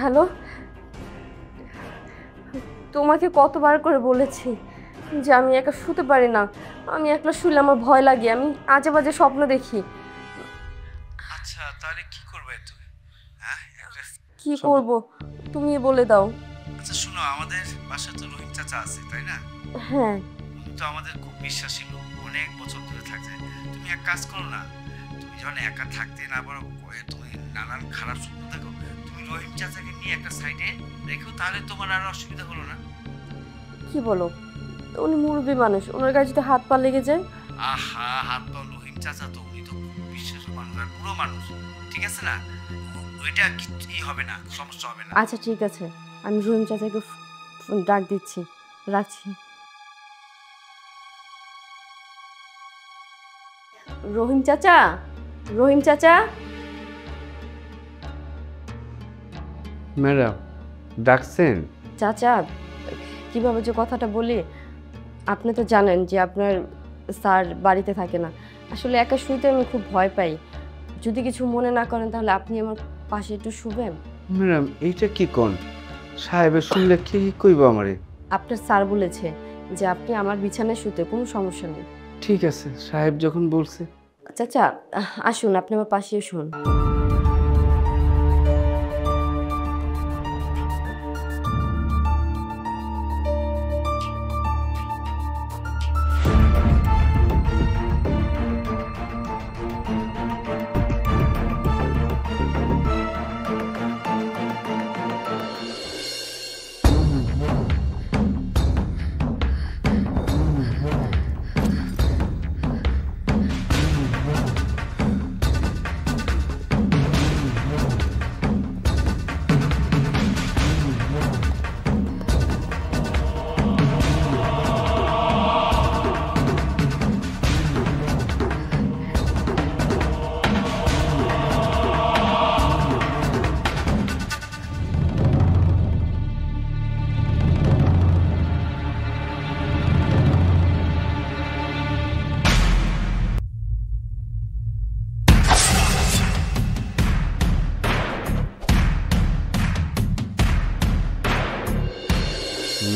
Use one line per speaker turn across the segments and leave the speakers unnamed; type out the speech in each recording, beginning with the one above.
Hello, তোমাকে কতবার করে বলেছি যে আমি একা শুতে পারি না। আমি একলা শুলে আমার ভয় লাগে, আমি আজে বাজে স্বপ্ন দেখি।
আচ্ছা তাহলে কি করবে তুমি? হ্যাঁ
কি করব তুমি বলে দাও।
আচ্ছা শোনো, আমাদের বাসায় তো রহিম চাচা আছে তাই না?
হ্যাঁ।
উনি তো আমাদের খুব বিশ্বাসী লোক, অনেক বছর ধরে থাকছে। তুমি এক কাজ করো না, তুমি যখন একা থাকতে না পারো, তুমি নানান খারাপ স্বপ্ন দেখো, তুমি রহিম চাচাকে নিয়ে একটা সাইডে রেখো, তাহলে তোমার আর অসুবিধা হলো না।
কি বলো? উনি মুরব্বী মানুষ, ওনার গায়ে যদি হাত পা লেগে যায়?
আহা, হাত পা রহিম চাচা তো, উনি তো খুব বিশ্বাসী মানুষ আর বুড়ো মানুষ, ঠিক আছে না? ওইটা কি হবে না, সমস্যা হবে না।
আচ্ছা ঠিক আছে, আমি রহিম চাচাকে ডাক দিচ্ছি, রাখছি। রহিম চাচা, রহিম চাচা।
ম্যাডাম ডাকছেন?
চাচা, কিভাবে যে কথাটা বলি, আপনি তো জানেন যে আপনার স্যার বাড়িতে থাকে না। আসলে একা শুইতে আমি খুব ভয় পাই। যদি কিছু মনে না করেন তাহলে আপনি আমার পাশে একটু শুবেন।
ম্যাডাম এইটা কি কোন সাহেবের শুনলে কি কইব আমারে?
আপনার স্যার বলেছে যে আপনি আমার বিছানায় শুতে কোনো সমস্যা নেই।
ঠিক আছে, সাহেব যখন বলছে।
চাচা, আসুন আপনি আমার পাশে শুন।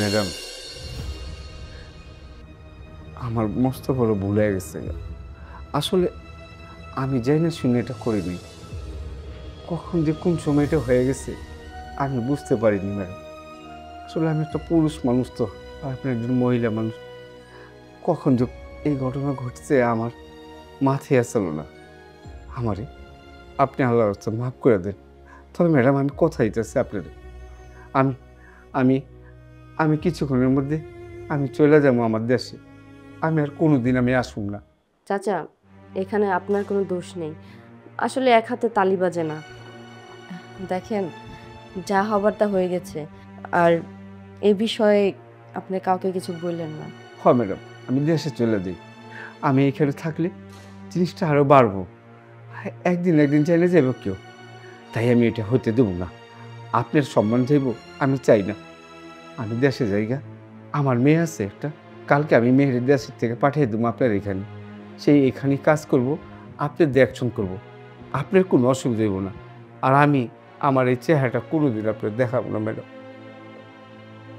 ম্যাডাম আমার মস্ত বড় ভুল হয়ে গেছে। আসলে আমি যাই না শুনে এটা করিনি, কখন যে কোন সময় এটা হয়ে গেছে আমি বুঝতে পারিনি ম্যাডাম। আসলে আমি একটা পুরুষ মানুষ, তো আর আপনি একজন মহিলা মানুষ, কখন যে এই ঘটনা ঘটছে আমার মাথায় আসলো না। আমারে আপনি আল্লাহর কাছে মাফ করে দেন। তবে ম্যাডাম আমি কথা দিতেছি আপনাদের, আমি আমি আমি কিছুক্ষণের মধ্যে আমি চলে যাবো আমার দেশে। আমি আর কোনোদিন আমি আসুন না।
চাচা, এখানে আপনার কোনো দোষ নেই। আসলে এক হাতে তালি বাজে না। দেখেন, যা হবার তা হয়ে গেছে। আর এ বিষয়ে আপনি কাউকে কিছু বললেন না।
হ্যাঁ ম্যাডাম, আমি দেশে চলে যাই। আমি এখানে থাকলে জিনিসটা আরও বাড়বো, একদিন একদিন চাইলে যাবো কেউ, তাই আমি এটা হতে দেবো না। আপনার সম্মান চাইব আমি চাই না। আমি দেশে যাইগা, আমার মেয়ে আছে একটা, কালকে আমি মেয়ের দেশের থেকে পাঠিয়ে দেবো আপনার এখানে। সেই এখানে কাজ করব, আপনার দেখশন করব, আপনার কোনো অসুবিধা হইব না। আর আমি আমার এই চেহারাটা কোনোদিন আপনার দেখাবো না ম্যাডাম।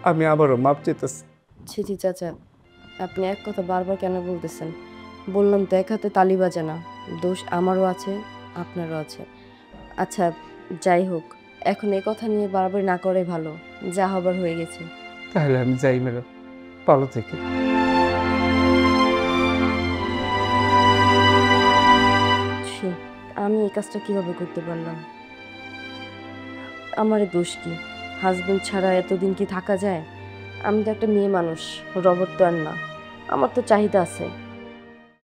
আমি আবারও মাপ চেতেছি।
ছি ছি চাচা, আপনি এক কথা বারবার কেন বলতেছেন? বললাম তো এক হাতে তালি বাজে না। দোষ আমারও আছে, আপনারও আছে। আচ্ছা, যাই হোক, এখন এই কথা নিয়ে বারবার না করে ভালো। যা হবার হয়ে গেছে।
তাহলে আমি যাই ম্যাডাম, ভালো থেকে।
ছি, আমি এই কাজটা কিভাবে করতে পারলাম? আমার দোষ কি? হাজবেন্ড ছাড়া এতদিন কি থাকা যায়? আমি তো একটা মেয়ে মানুষ, রবট তো আর না। আমার তো চাহিদা আছে।